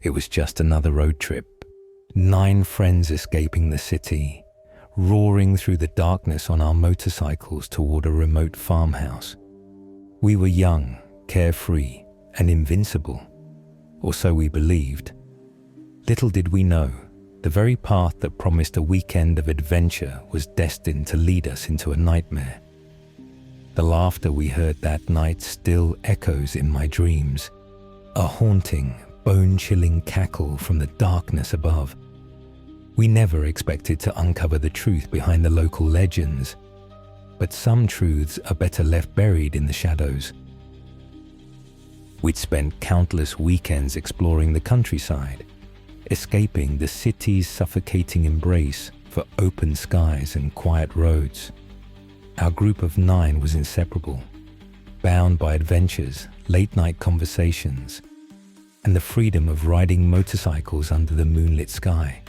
It was just another road trip. 9 friends escaping the city, roaring through the darkness on our motorcycles toward a remote farmhouse. We were young, carefree, and invincible, or so we believed. Little did we know, the very path that promised a weekend of adventure was destined to lead us into a nightmare. The laughter we heard that night still echoes in my dreams, a haunting, bone-chilling cackle from the darkness above. We never expected to uncover the truth behind the local legends, but some truths are better left buried in the shadows. We'd spent countless weekends exploring the countryside, escaping the city's suffocating embrace for open skies and quiet roads. Our group of 9 was inseparable, bound by adventures, late-night conversations, and the freedom of riding motorcycles under the moonlit sky.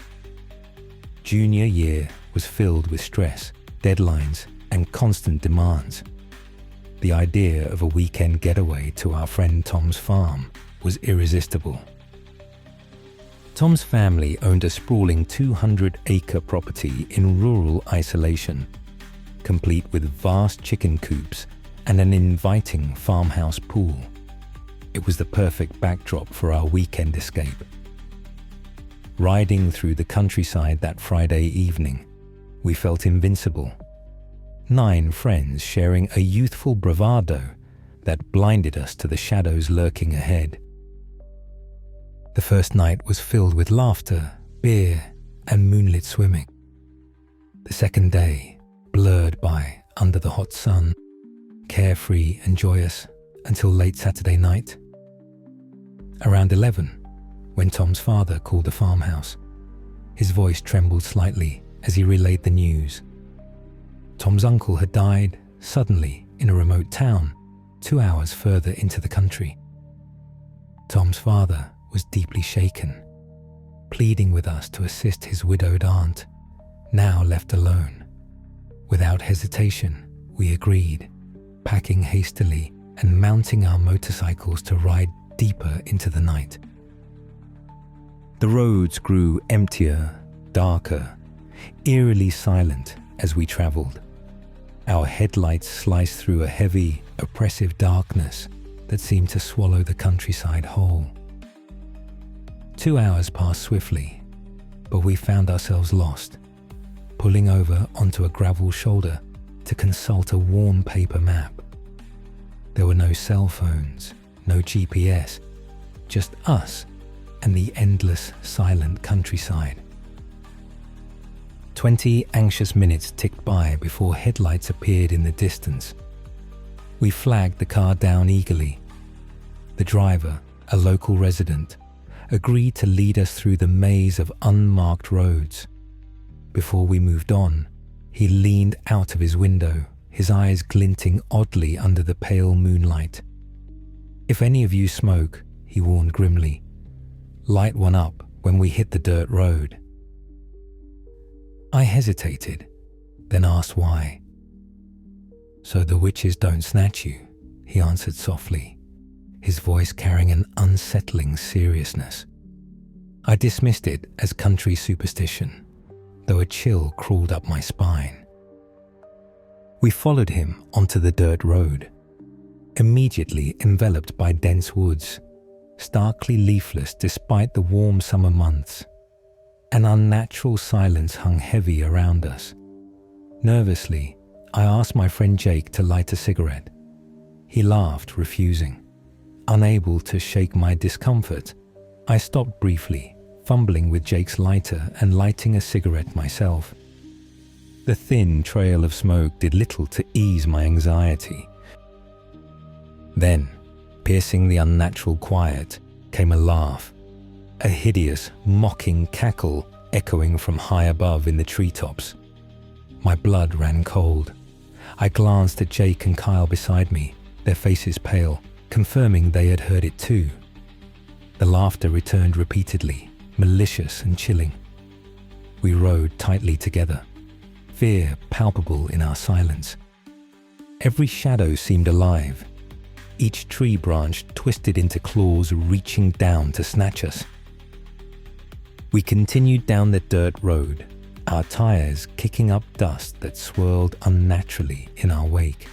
Junior year was filled with stress, deadlines, and constant demands. The idea of a weekend getaway to our friend Tom's farm was irresistible. Tom's family owned a sprawling 200-acre property in rural isolation, complete with vast chicken coops and an inviting farmhouse pool. It was the perfect backdrop for our weekend escape. Riding through the countryside that Friday evening, we felt invincible. 9 friends sharing a youthful bravado that blinded us to the shadows lurking ahead. The first night was filled with laughter, beer, and moonlit swimming. The second day, blurred by under the hot sun, carefree and joyous until late Saturday night. Around 11, when Tom's father called the farmhouse, his voice trembled slightly as he relayed the news. Tom's uncle had died suddenly in a remote town 2 hours further into the country. Tom's father was deeply shaken, pleading with us to assist his widowed aunt, now left alone. Without hesitation, we agreed, packing hastily and mounting our motorcycles to ride deeper into the night. The roads grew emptier, darker, eerily silent as we traveled. Our headlights sliced through a heavy, oppressive darkness that seemed to swallow the countryside whole. 2 hours passed swiftly, but we found ourselves lost, pulling over onto a gravel shoulder to consult a worn paper map. There were no cell phones, no GPS, just us and the endless, silent countryside. 20 anxious minutes ticked by before headlights appeared in the distance. We flagged the car down eagerly. The driver, a local resident, agreed to lead us through the maze of unmarked roads. Before we moved on, he leaned out of his window, his eyes glinting oddly under the pale moonlight. "If any of you smoke," he warned grimly, "light one up when we hit the dirt road." I hesitated, then asked why. "So the witches don't snatch you," he answered softly, his voice carrying an unsettling seriousness. I dismissed it as country superstition, though a chill crawled up my spine. We followed him onto the dirt road, immediately enveloped by dense woods, starkly leafless despite the warm summer months. An unnatural silence hung heavy around us. Nervously, I asked my friend Jake to light a cigarette. He laughed, refusing. Unable to shake my discomfort, I stopped briefly, fumbling with Jake's lighter and lighting a cigarette myself. The thin trail of smoke did little to ease my anxiety. Then, piercing the unnatural quiet, came a laugh, a hideous, mocking cackle echoing from high above in the treetops. My blood ran cold. I glanced at Jake and Kyle beside me, their faces pale, confirming they had heard it too. The laughter returned repeatedly, malicious and chilling. We rode tightly together, fear palpable in our silence. Every shadow seemed alive. Each tree branch twisted into claws reaching down to snatch us. We continued down the dirt road, our tires kicking up dust that swirled unnaturally in our wake.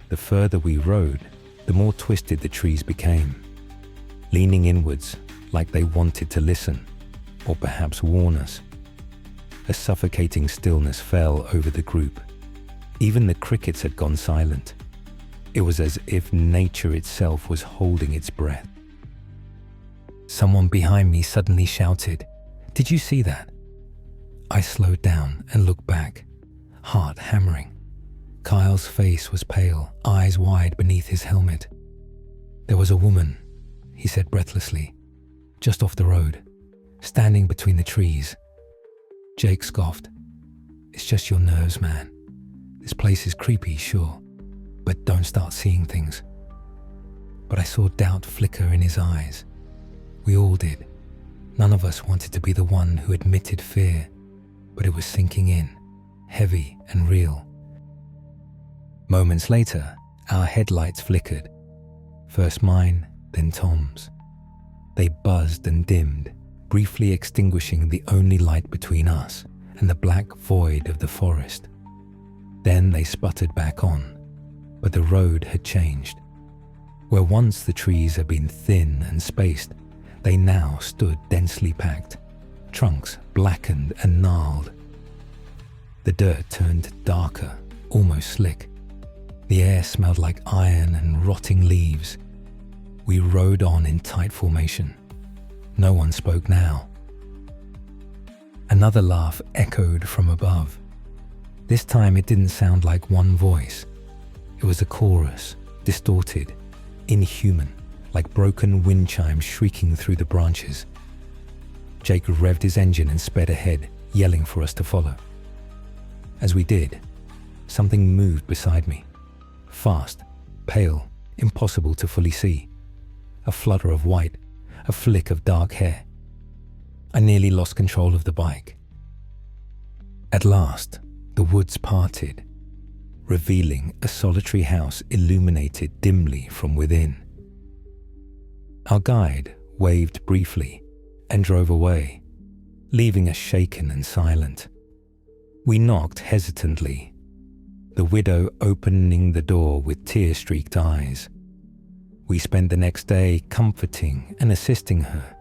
The further we rode, the more twisted the trees became, leaning inwards like they wanted to listen, or perhaps warn us. A suffocating stillness fell over the group. Even the crickets had gone silent. It was as if nature itself was holding its breath. Someone behind me suddenly shouted, "Did you see that?" I slowed down and looked back, heart hammering. Kyle's face was pale, eyes wide beneath his helmet. "There was a woman," he said breathlessly, "just off the road, standing between the trees." Jake scoffed. "It's just your nerves, man. This place is creepy, sure, but don't start seeing things." But I saw doubt flicker in his eyes. We all did. None of us wanted to be the one who admitted fear, but it was sinking in, heavy and real. Moments later, our headlights flickered. First mine, then Tom's. They buzzed and dimmed, briefly extinguishing the only light between us and the black void of the forest. Then they sputtered back on, but the road had changed. Where once the trees had been thin and spaced, they now stood densely packed, trunks blackened and gnarled. The dirt turned darker, almost slick. The air smelled like iron and rotting leaves. We rode on in tight formation. No one spoke now. Another laugh echoed from above. This time it didn't sound like one voice. It was a chorus, distorted, inhuman, like broken wind chimes shrieking through the branches. Jake revved his engine and sped ahead, yelling for us to follow. As we did, something moved beside me. Fast, pale, impossible to fully see. A flutter of white, a flick of dark hair. I nearly lost control of the bike. At last, the woods parted, revealing a solitary house illuminated dimly from within. Our guide waved briefly and drove away, leaving us shaken and silent. We knocked hesitantly, the widow opening the door with tear-streaked eyes. We spent the next day comforting and assisting her,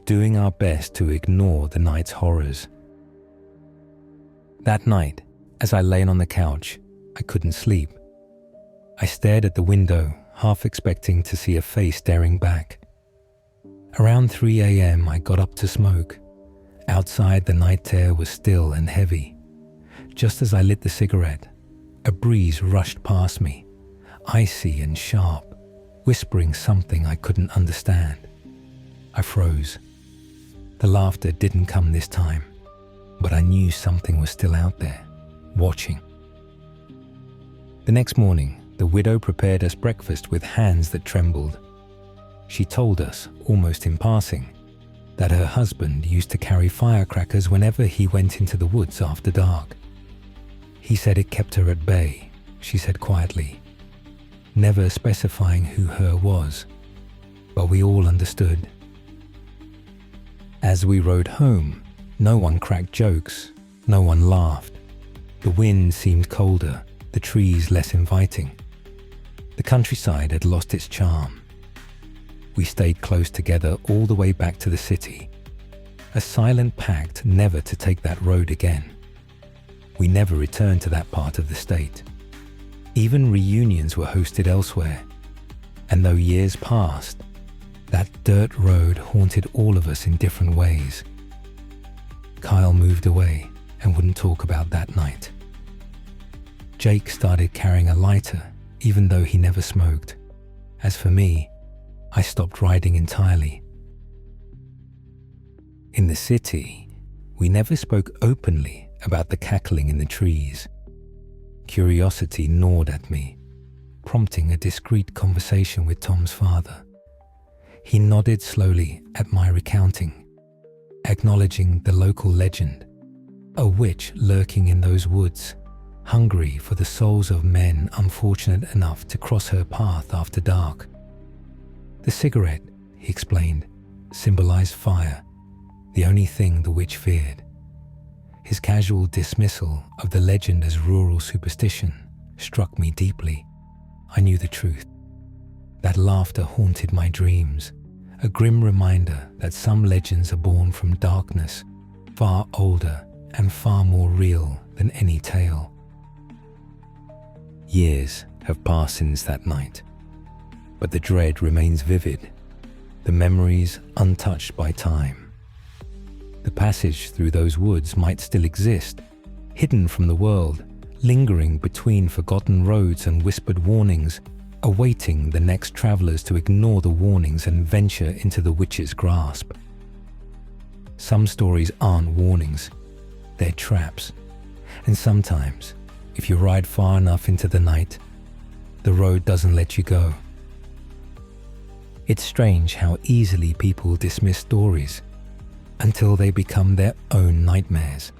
doing our best to ignore the night's horrors. That night, as I lay on the couch, I couldn't sleep. I stared at the window, half expecting to see a face staring back. Around 3 a.m. I got up to smoke. Outside, the night air was still and heavy. Just as I lit the cigarette, a breeze rushed past me, icy and sharp, whispering something I couldn't understand. I froze. The laughter didn't come this time, but I knew something was still out there, watching. The next morning, the widow prepared us breakfast with hands that trembled. She told us, almost in passing, that her husband used to carry firecrackers whenever he went into the woods after dark. He said it kept her at bay, she said quietly, never specifying who her was, but we all understood. As we rode home, no one cracked jokes, no one laughed. The wind seemed colder, the trees less inviting. The countryside had lost its charm. We stayed close together all the way back to the city, a silent pact never to take that road again. We never returned to that part of the state. Even reunions were hosted elsewhere, and though years passed, that dirt road haunted all of us in different ways. Kyle moved away and wouldn't talk about that night. Jake started carrying a lighter, even though he never smoked. As for me, I stopped riding entirely. In the city, we never spoke openly about the cackling in the trees. Curiosity gnawed at me, prompting a discreet conversation with Tom's father. He nodded slowly at my recounting, acknowledging the local legend, a witch lurking in those woods, hungry for the souls of men unfortunate enough to cross her path after dark. The cigarette, he explained, symbolized fire, the only thing the witch feared. His casual dismissal of the legend as rural superstition struck me deeply. I knew the truth. That laughter haunted my dreams, a grim reminder that some legends are born from darkness, far older and far more real than any tale. Years have passed since that night, but the dread remains vivid, the memories untouched by time. The passage through those woods might still exist, hidden from the world, lingering between forgotten roads and whispered warnings, awaiting the next travelers to ignore the warnings and venture into the witch's grasp. Some stories aren't warnings, they're traps, and sometimes, if you ride far enough into the night, the road doesn't let you go. It's strange how easily people dismiss stories until they become their own nightmares.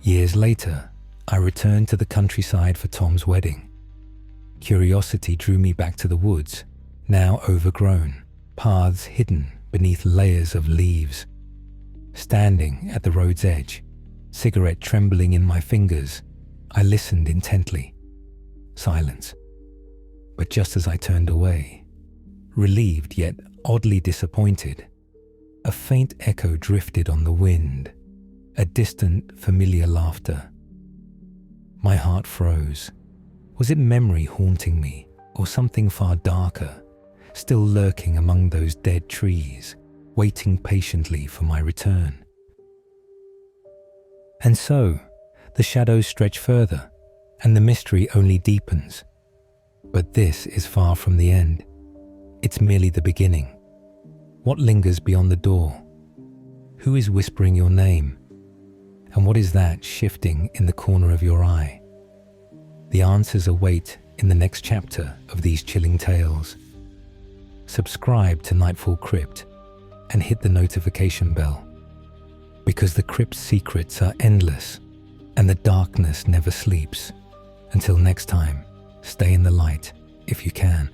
Years later, I returned to the countryside for Tom's wedding. Curiosity drew me back to the woods, now overgrown, paths hidden beneath layers of leaves. Standing at the road's edge, cigarette trembling in my fingers, I listened intently. Silence. But just as I turned away, relieved yet oddly disappointed, a faint echo drifted on the wind, a distant, familiar laughter. My heart froze. Was it memory haunting me, or something far darker, still lurking among those dead trees, waiting patiently for my return? And so, the shadows stretch further, and the mystery only deepens. But this is far from the end. It's merely the beginning. What lingers beyond the door? Who is whispering your name? And what is that shifting in the corner of your eye? The answers await in the next chapter of these chilling tales. Subscribe to Nightfall Crypt and hit the notification bell, because the Crypt's secrets are endless and the darkness never sleeps. Until next time, stay in the light if you can.